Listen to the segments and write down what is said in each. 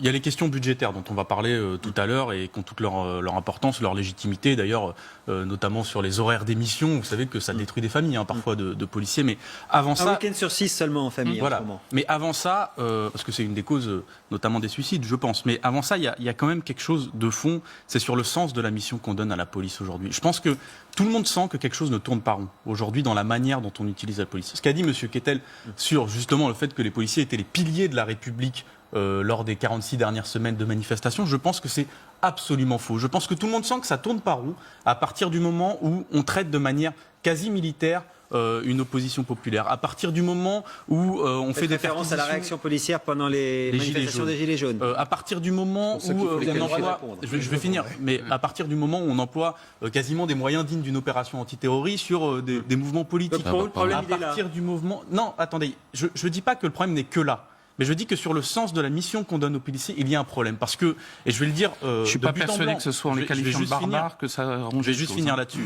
Il y a les questions budgétaires dont on va parler tout à l'heure et qui ont toute leur importance, leur légitimité. D'ailleurs, notamment sur les horaires d'émission, vous savez que ça détruit des familles parfois de policiers. Mais avant ça, un week-end sur 6 seulement en famille. Voilà. Mais avant ça, parce que c'est une des causes, notamment des suicides, je pense. Mais avant ça, il y a quand même quelque chose de fond. C'est sur le sens de la mission qu'on donne à la police aujourd'hui. Je pense que tout le monde sent que quelque chose ne tourne pas rond aujourd'hui dans la manière dont on utilise la police. Ce qu'a dit M. Kettel sur justement le fait que les policiers étaient les piliers de la République lors des 46 dernières semaines de manifestation, je pense que c'est absolument faux. Je pense que tout le monde sent que ça tourne pas rond à partir du moment où on traite de manière quasi militaire une opposition populaire. À partir du moment où on fait des référence à la réaction policière pendant les manifestations des Gilets jaunes. À partir du moment où on emploie, je vais finir, mais à partir du moment où on emploie quasiment des moyens dignes d'une opération antiterroriste sur des mouvements politiques. Le problème, à partir du mouvement, non, attendez, je dis pas que le problème n'est que là. Mais je dis que sur le sens de la mission qu'on donne aux policiers, il y a un problème. Parce que, et je vais le dire, je ne suis pas persuadé que ce soit en les qualifiant de barbares que ça arrange. Je vais juste finir là-dessus.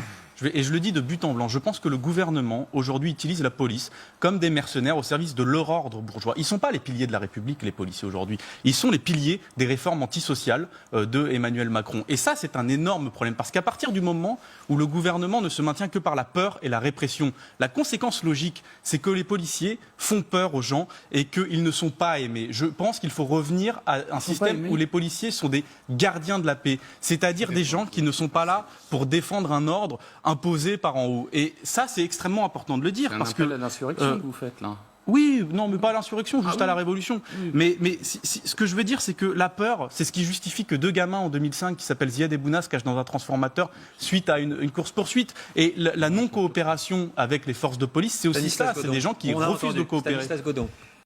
Et je le dis de but en blanc, je pense que le gouvernement, aujourd'hui, utilise la police comme des mercenaires au service de leur ordre bourgeois. Ils ne sont pas les piliers de la République, les policiers, aujourd'hui. Ils sont les piliers des réformes antisociales de Emmanuel Macron. Et ça, c'est un énorme problème. Parce qu'à partir du moment où le gouvernement ne se maintient que par la peur et la répression, la conséquence logique, c'est que les policiers font peur aux gens et qu'ils ne sont pas aimés. Je pense qu'il faut revenir à un système où les policiers sont des gardiens de la paix. C'est-à-dire des gens qui ne sont pas là pour défendre un ordre imposé par en haut. Et ça, c'est extrêmement important de le dire. C'est un appel à l'insurrection que vous faites, là. Oui, non, mais pas à l'insurrection, juste à la révolution. Oui. Mais ce que je veux dire, c'est que la peur, c'est ce qui justifie que deux gamins en 2005 qui s'appellent Ziad et Bouna se cachent dans un transformateur suite à une course-poursuite. Et la non-coopération avec les forces de police, c'est aussi ça. C'est des gens qui refusent de coopérer. Stanislas Godon.